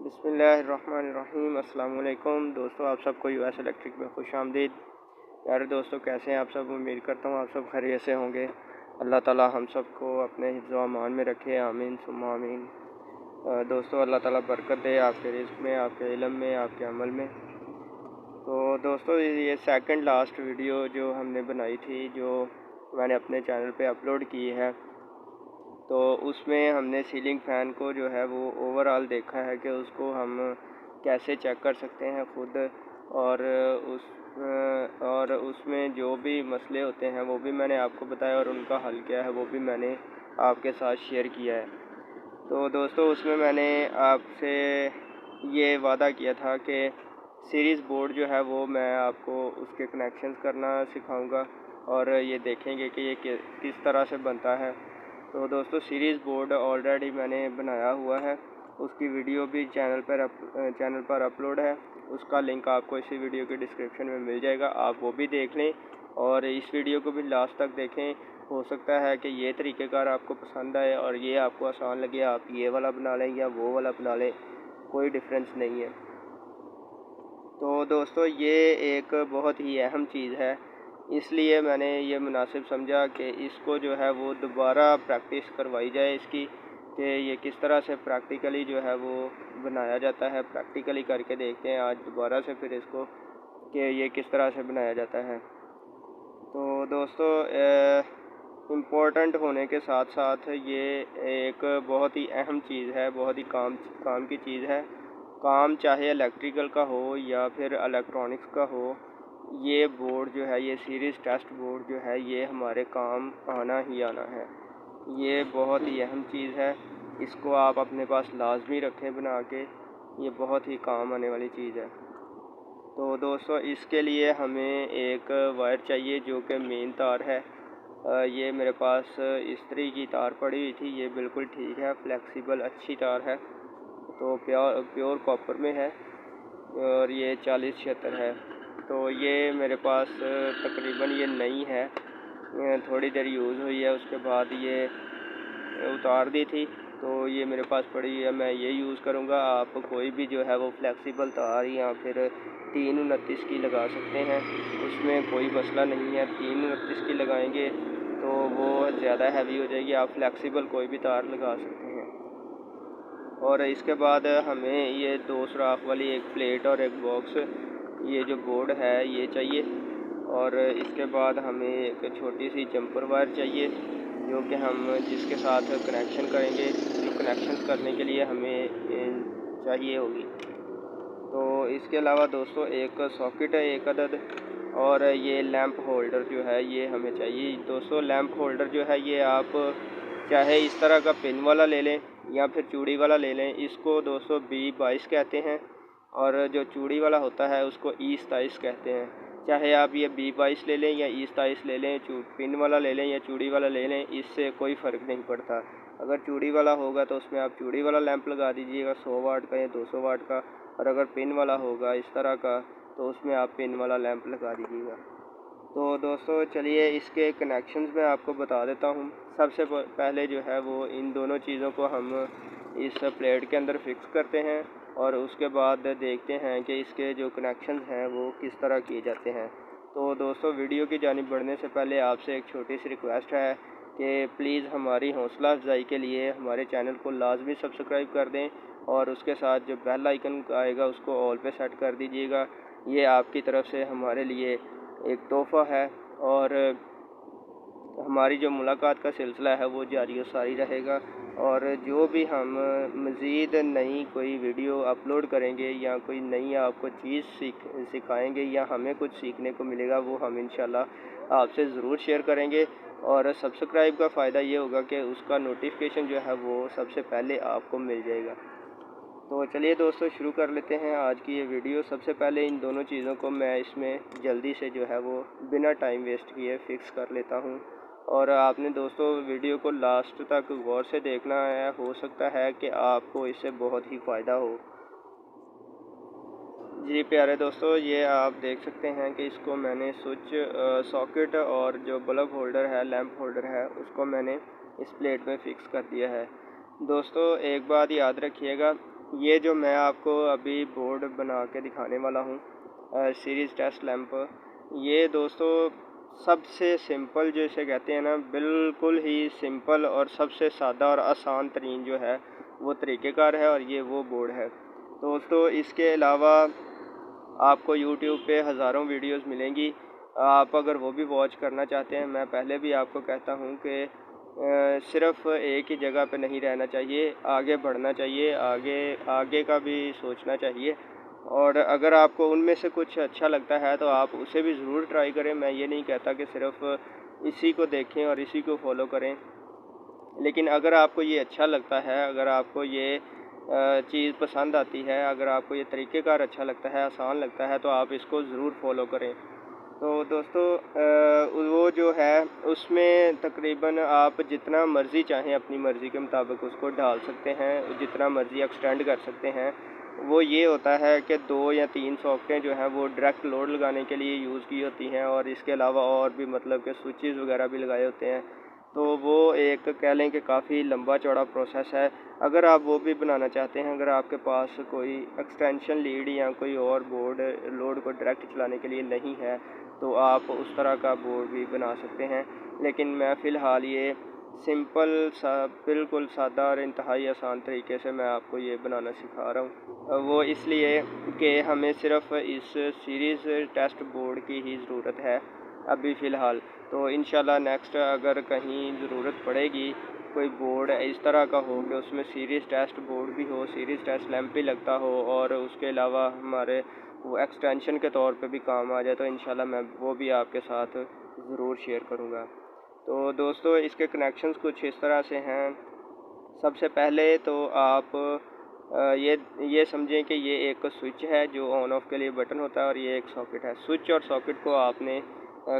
बिस्मिल्लाहिर्रहमानिर्रहीम। अस्सलाम वालेकुम दोस्तों, आप सबको यूएस इलेक्ट्रिक में खुश आमदीद। प्यारे दोस्तों, कैसे हैं आप सब? उम्मीद करता हूँ आप सब खैरियत से होंगे। अल्लाह ताला हम सबको अपने हिफ्ज़ व अमान में रखे, आमीन सुम्मा आमीन। दोस्तों, अल्लाह ताला बरकत दे आपके रिज़्क़ में, आपके इल्म में, आपके अमल में। तो दोस्तों, ये सेकंड लास्ट वीडियो जो हमने बनाई थी, जो मैंने अपने चैनल पे अपलोड की है, तो उसमें हमने सीलिंग फ़ैन को जो है वो ओवरऑल देखा है कि उसको हम कैसे चेक कर सकते हैं ख़ुद, और उसमें जो भी मसले होते हैं वो भी मैंने आपको बताया, और उनका हल क्या है वो भी मैंने आपके साथ शेयर किया है। तो दोस्तों, उसमें मैंने आपसे ये वादा किया था कि सीरीज़ बोर्ड जो है वो मैं आपको उसके कनेक्शंस करना सिखाऊंगा, और ये देखेंगे कि ये किस तरह से बनता है। तो दोस्तों, सीरीज़ बोर्ड ऑलरेडी मैंने बनाया हुआ है, उसकी वीडियो भी चैनल पर अपलोड है। उसका लिंक आपको इसी वीडियो के डिस्क्रिप्शन में मिल जाएगा, आप वो भी देख लें और इस वीडियो को भी लास्ट तक देखें। हो सकता है कि ये तरीक़ेकार आपको पसंद आए और ये आपको आसान लगे, आप ये वाला बना लें या वो वाला बना लें, कोई डिफरेंस नहीं है। तो दोस्तों, ये एक बहुत ही अहम चीज़ है, इसलिए मैंने ये मुनासिब समझा कि इसको जो है वो दोबारा प्रैक्टिस करवाई जाए इसकी, कि ये किस तरह से प्रैक्टिकली जो है वो बनाया जाता है। प्रैक्टिकली करके देखते हैं आज दोबारा से फिर इसको, कि ये किस तरह से बनाया जाता है। तो दोस्तों, इम्पोर्टेंट होने के साथ साथ ये एक बहुत ही अहम चीज़ है, बहुत ही काम की चीज़ है। काम चाहे इलेक्ट्रिकल का हो या फिर इलेक्ट्रॉनिक्स का हो, ये बोर्ड जो है, ये सीरीज़ टेस्ट बोर्ड जो है, ये हमारे काम आना ही आना है। ये बहुत ही अहम चीज़ है, इसको आप अपने पास लाजमी रखें बना के, ये बहुत ही काम आने वाली चीज़ है। तो दोस्तों, इसके लिए हमें एक वायर चाहिए जो कि मेन तार है। ये मेरे पास इस्त्री की तार पड़ी हुई थी, ये बिल्कुल ठीक है, फ्लेक्सिबल अच्छी तार है, तो प्योर कॉपर में है, और ये 4076 है। तो ये मेरे पास तकरीबन ये नई है, थोड़ी देर यूज़ हुई है, उसके बाद ये उतार दी थी, तो ये मेरे पास पड़ी है, मैं ये यूज़ करूँगा। आप कोई भी जो है वो फ्लेक्सिबल तार या फिर 329 की लगा सकते हैं, उसमें कोई मसला नहीं है। 329 की लगाएंगे तो वो ज़्यादा हैवी हो जाएगी, आप फ्लेक्सिबल कोई भी तार लगा सकते हैं। और इसके बाद हमें ये 2 सुराख वाली एक प्लेट और एक बॉक्स, ये जो बोर्ड है ये चाहिए, और इसके बाद हमें एक छोटी सी जंपर वायर चाहिए, जो कि हम जिसके साथ कनेक्शन करेंगे, जो कनेक्शन करने के लिए हमें चाहिए होगी। तो इसके अलावा दोस्तों, एक सॉकेट है एक अदद, और ये लैंप होल्डर जो है ये हमें चाहिए। दोस्तों, लैंप होल्डर जो है ये आप चाहे इस तरह का पिन वाला ले लें या फिर चूड़ी वाला ले लें। इसको दोस्तों B22 कहते हैं, और जो चूड़ी वाला होता है उसको E27 कहते हैं। चाहे आप ये B22 ले लें या E27 ले लें, पिन वाला ले लें या चूड़ी वाला ले लें, इससे कोई फ़र्क नहीं पड़ता। अगर चूड़ी वाला होगा तो उसमें आप चूड़ी वाला लैंप लगा दीजिएगा 100 वाट का या 200 वाट का, और अगर पिन वाला होगा इस तरह का तो उसमें आप पिन वाला लैंप लगा दीजिएगा। तो दोस्तों, चलिए इसके कनेक्शंस मैं आपको बता देता हूँ। सबसे पहले जो है वो इन दोनों चीज़ों को हम इस प्लेट के अंदर फिक्स करते हैं, और उसके बाद देखते हैं कि इसके जो कनेक्शंस हैं वो किस तरह किए जाते हैं। तो दोस्तों, वीडियो की जानिब बढ़ने से पहले आपसे एक छोटी सी रिक्वेस्ट है कि प्लीज़ हमारी हौसला अफजाई के लिए हमारे चैनल को लाजमी सब्सक्राइब कर दें, और उसके साथ जो बेल आइकन आएगा उसको ऑल पे सेट कर दीजिएगा। ये आपकी तरफ से हमारे लिए एक तोहफ़ा है, और हमारी जो मुलाकात का सिलसिला है वो जारी और सारी रहेगा। और जो भी हम मज़ीद नई कोई वीडियो अपलोड करेंगे या कोई नई आपको चीज़ सिखाएंगे या हमें कुछ सीखने को मिलेगा, वो हम इंशाल्लाह आपसे ज़रूर शेयर करेंगे। और सब्सक्राइब का फ़ायदा ये होगा कि उसका नोटिफिकेशन जो है वो सबसे पहले आपको मिल जाएगा। तो चलिए दोस्तों, शुरू कर लेते हैं आज की ये वीडियो। सबसे पहले इन दोनों चीज़ों को मैं इसमें जल्दी से जो है वो बिना टाइम वेस्ट किए फ़िक्स कर लेता हूँ, और आपने दोस्तों वीडियो को लास्ट तक गौर से देखना है, हो सकता है कि आपको इससे बहुत ही फ़ायदा हो। जी प्यारे दोस्तों, ये आप देख सकते हैं कि इसको मैंने स्विच सॉकेट और जो बल्ब होल्डर है, लैंप होल्डर है, उसको मैंने इस प्लेट में फ़िक्स कर दिया है। दोस्तों, एक बात याद रखिएगा ये जो मैं आपको अभी बोर्ड बना के दिखाने वाला हूँ, सीरीज़ टेस्ट लैंप, ये दोस्तों सबसे सिंपल जो इसे कहते हैं ना, बिल्कुल ही सिंपल और सबसे सादा और आसान तरीन जो है वो तरीक़ेकार है, और ये वो बोर्ड है दोस्तों। इसके अलावा आपको यूट्यूब पे हज़ारों वीडियोस मिलेंगी, आप अगर वो भी वॉच करना चाहते हैं। मैं पहले भी आपको कहता हूँ कि सिर्फ़ एक ही जगह पे नहीं रहना चाहिए, आगे बढ़ना चाहिए, आगे आगे का भी सोचना चाहिए। और अगर आपको उनमें से कुछ अच्छा लगता है तो आप उसे भी ज़रूर ट्राई करें। मैं ये नहीं कहता कि सिर्फ़ इसी को देखें और इसी को फॉलो करें, लेकिन अगर आपको ये अच्छा लगता है, अगर आपको ये चीज़ पसंद आती है, अगर आपको ये तरीक़ेकार अच्छा लगता है, आसान लगता है, तो आप इसको ज़रूर फॉलो करें। तो दोस्तों वो जो है उसमें तकरीबन आप जितना मर्ज़ी चाहें अपनी मर्ज़ी के मुताबिक उसको डाल सकते हैं, जितना मर्ज़ी एक्सटेंड कर सकते हैं। वो ये होता है कि 2 या 3 सॉकेटें जो हैं वो डायरेक्ट लोड लगाने के लिए यूज़ की होती हैं, और इसके अलावा और भी मतलब कि स्विचेस वगैरह भी लगाए होते हैं। तो वो एक कह लें कि काफ़ी लंबा चौड़ा प्रोसेस है। अगर आप वो भी बनाना चाहते हैं, अगर आपके पास कोई एक्सटेंशन लीड या कोई और बोर्ड लोड को डायरेक्ट चलाने के लिए नहीं है, तो आप उस तरह का बोर्ड भी बना सकते हैं। लेकिन मैं फ़िलहाल ये सिंपल सा बिल्कुल सादा और इंतहाई आसान तरीके से मैं आपको ये बनाना सिखा रहा हूँ। वो इसलिए कि हमें सिर्फ़ इस सीरीज़ टेस्ट बोर्ड की ही ज़रूरत है अभी फ़िलहाल। तो इंशाल्लाह नेक्स्ट अगर कहीं ज़रूरत पड़ेगी, कोई बोर्ड इस तरह का हो कि उसमें सीरीज़ टेस्ट बोर्ड भी हो, सीरीज़ टेस्ट लैंप भी लगता हो, और उसके अलावा हमारे वो एक्सटेंशन के तौर पे भी काम आ जाए, तो इंशाल्लाह मैं वो भी आपके साथ ज़रूर शेयर करूँगा। तो दोस्तों इसके कनेक्शंस कुछ इस तरह से हैं। सबसे पहले तो आप ये समझें कि ये एक स्विच है जो ऑन ऑफ के लिए बटन होता है, और ये एक सॉकेट है। स्विच और सॉकेट को आपने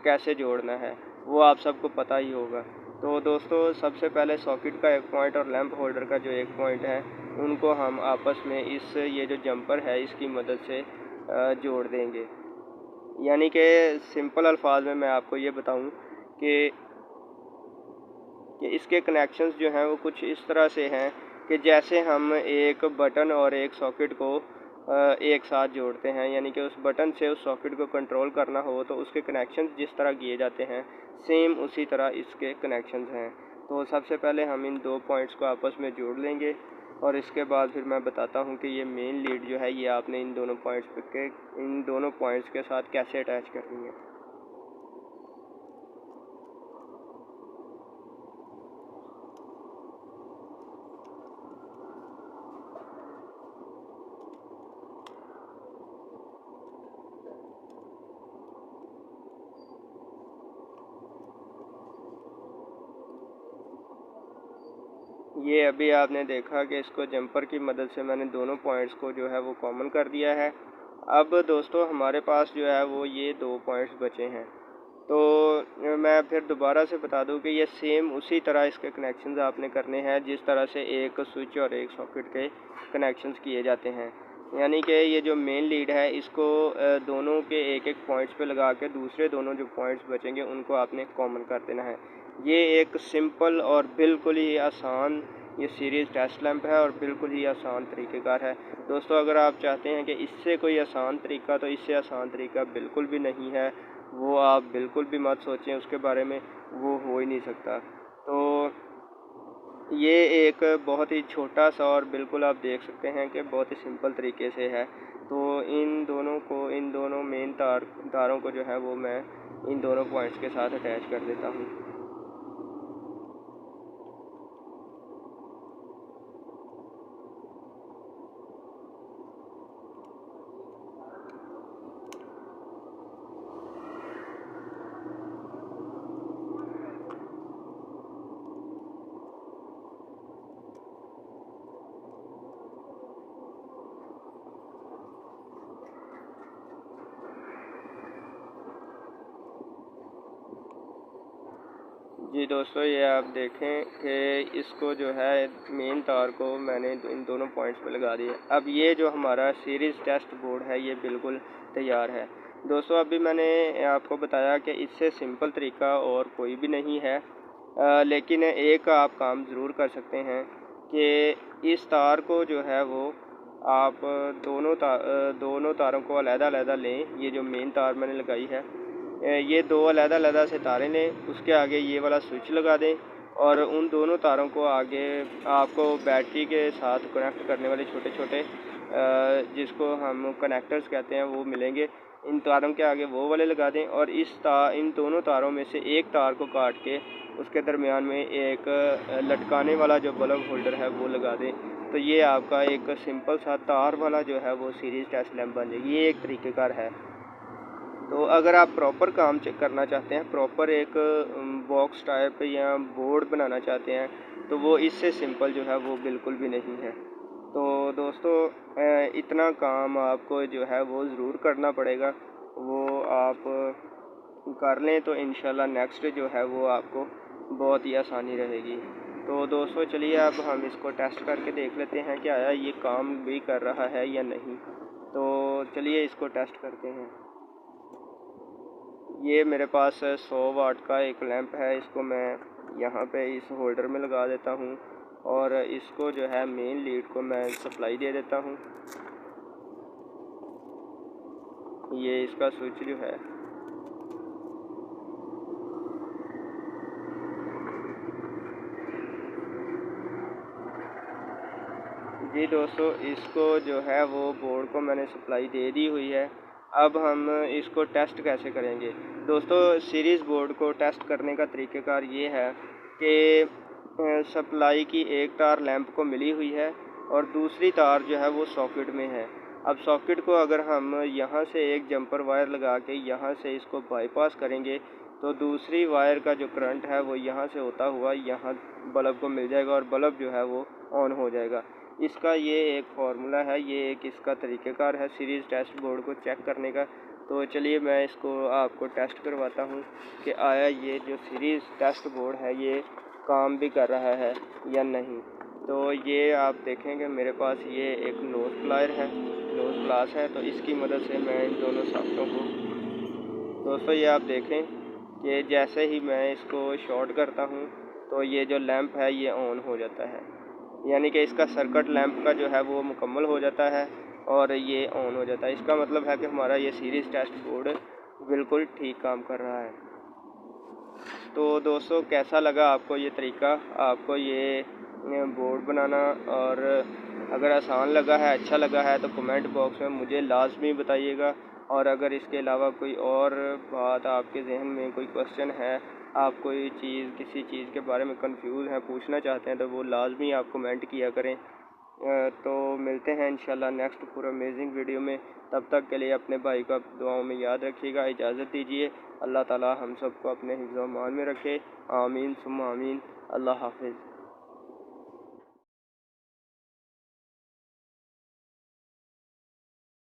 कैसे जोड़ना है वो आप सबको पता ही होगा। तो दोस्तों सबसे पहले सॉकेट का एक पॉइंट और लैंप होल्डर का जो एक पॉइंट है, उनको हम आपस में इस ये जो जंपर है इसकी मदद से जोड़ देंगे। यानी कि सिंपल अल्फाज में मैं आपको ये बताऊं कि इसके कनेक्शंस जो हैं वो कुछ इस तरह से हैं कि जैसे हम एक बटन और एक सॉकेट को एक साथ जोड़ते हैं, यानी कि उस बटन से उस सॉकेट को कंट्रोल करना हो तो उसके कनेक्शंस जिस तरह किए जाते हैं, सेम उसी तरह इसके कनेक्शंस हैं। तो सबसे पहले हम इन 2 पॉइंट्स को आपस में जोड़ लेंगे, और इसके बाद फिर मैं बताता हूँ कि ये मेन लीड जो है ये आपने इन दोनों पॉइंट्स के साथ कैसे अटैच करनी है। ये अभी आपने देखा कि इसको जंपर की मदद से मैंने दोनों पॉइंट्स को जो है वो कॉमन कर दिया है। अब दोस्तों हमारे पास जो है वो ये 2 पॉइंट्स बचे हैं। तो मैं फिर दोबारा से बता दूं कि ये सेम उसी तरह इसके कनेक्शंस आपने करने हैं जिस तरह से एक स्विच और एक सॉकेट के कनेक्शंस किए जाते हैं। यानी कि ये जो मेन लीड है इसको दोनों के एक एक पॉइंट्स पे लगा के दूसरे दोनों जो पॉइंट्स बचेंगे उनको आपने कॉमन कर देना है। ये एक सिंपल और बिल्कुल ही आसान ये सीरीज़ टेस्ट लैंप है, और बिल्कुल ही आसान तरीक़ेकार है। दोस्तों अगर आप चाहते हैं कि इससे कोई आसान तरीका, तो इससे आसान तरीका बिल्कुल भी नहीं है। वो आप बिल्कुल भी मत सोचें उसके बारे में, वो हो ही नहीं सकता। तो ये एक बहुत ही छोटा सा और बिल्कुल आप देख सकते हैं कि बहुत ही सिंपल तरीके से है। तो इन दोनों मेन तारों को जो है वो मैं इन दोनों पॉइंट्स के साथ अटैच कर देता हूँ। जी दोस्तों ये आप देखें कि इसको जो है मेन तार को मैंने इन दोनों पॉइंट्स पे लगा दिया। अब ये जो हमारा सीरीज़ टेस्ट बोर्ड है ये बिल्कुल तैयार है। दोस्तों अभी मैंने आपको बताया कि इससे सिंपल तरीका और कोई भी नहीं है, लेकिन एक आप काम ज़रूर कर सकते हैं कि इस तार को जो है वो आप दोनों तारों को अलग-अलग लें। ये जो मेन तार मैंने लगाई है, ये दो अलग-अलग से तारें लें, उसके आगे ये वाला स्विच लगा दें और उन दोनों तारों को आगे आपको बैटरी के साथ कनेक्ट करने वाले छोटे-छोटे जिसको हम कनेक्टर्स कहते हैं वो मिलेंगे। इन तारों के आगे वो वाले लगा दें और इन दोनों तारों में से एक तार को काट के उसके दरमियान में एक लटकाने वाला जो बल्ब होल्डर है वो लगा दें। तो ये आपका एक सिंपल सा तार वाला जो है वो सीरीज़ टेस्ट लैंप बन जाएगी। ये एक तरीक़ेकार है। तो अगर आप प्रॉपर काम करना चाहते हैं, प्रॉपर एक बॉक्स टाइप या बोर्ड बनाना चाहते हैं, तो वो इससे सिंपल जो है वो बिल्कुल भी नहीं है। तो दोस्तों इतना काम आपको जो है वो ज़रूर करना पड़ेगा। वो आप कर लें तो इंशाल्लाह नेक्स्ट जो है वो आपको बहुत ही आसानी रहेगी। तो दोस्तों चलिए अब हम इसको टेस्ट करके देख लेते हैं कि आया ये काम भी कर रहा है या नहीं। तो चलिए इसको टेस्ट करते हैं। ये मेरे पास 100 वाट का एक लैंप है। इसको मैं यहाँ पे इस होल्डर में लगा देता हूँ और इसको जो है मेन लीड को मैं सप्लाई दे देता हूँ। ये इसका स्विच जो है, जी दोस्तों इसको जो है वो बोर्ड को मैंने सप्लाई दे दी हुई है। अब हम इसको टेस्ट कैसे करेंगे। दोस्तों सीरीज़ बोर्ड को टेस्ट करने का तरीक़ेकार ये है कि सप्लाई की एक तार लैंप को मिली हुई है और दूसरी तार जो है वो सॉकेट में है। अब सॉकेट को अगर हम यहाँ से एक जंपर वायर लगा के यहाँ से इसको बाईपास करेंगे तो दूसरी वायर का जो करंट है वो यहाँ से होता हुआ यहाँ बल्ब को मिल जाएगा और बल्ब जो है वो ऑन हो जाएगा। इसका ये एक फार्मूला है, ये एक इसका तरीक़ेकार है सीरीज़ टेस्ट बोर्ड को चेक करने का। तो चलिए मैं इसको आपको टेस्ट करवाता हूँ कि आया ये जो सीरीज़ टेस्ट बोर्ड है ये काम भी कर रहा है या नहीं। तो ये आप देखेंगे मेरे पास ये एक नोज़ प्लायर है, नोज़ प्लास है। तो इसकी मदद से मैं इन दोनों सॉकेटों को, दोस्तों ये आप देखें कि जैसे ही मैं इसको शॉर्ट करता हूँ तो ये जो लैंप है ये ऑन हो जाता है, यानी कि इसका सर्किट लैंप का जो है वो मुकम्मल हो जाता है और ये ऑन हो जाता है। इसका मतलब है कि हमारा ये सीरीज़ टेस्ट बोर्ड बिल्कुल ठीक काम कर रहा है। तो दोस्तों कैसा लगा आपको ये तरीका, आपको ये बोर्ड बनाना, और अगर आसान लगा है, अच्छा लगा है तो कमेंट बॉक्स में मुझे लाजमी बताइएगा। और अगर इसके अलावा कोई और बात आपके जहन में, कोई क्वेश्चन है, आप कोई चीज़ किसी चीज़ के बारे में कंफ्यूज हैं, पूछना चाहते हैं, तो वो लाजमी आप कमेंट किया करें। तो मिलते हैं इंशाल्लाह नेक्स्ट पूरा अमेजिंग वीडियो में। तब तक के लिए अपने भाई को दुआओं में याद रखिएगा। इजाज़त दीजिए। अल्लाह ताला हम सबको अपने हिफ्ज़-ओ-अमान में रखे। आमीन सुम्मा आमीन। अल्लाह हाफ़िज़।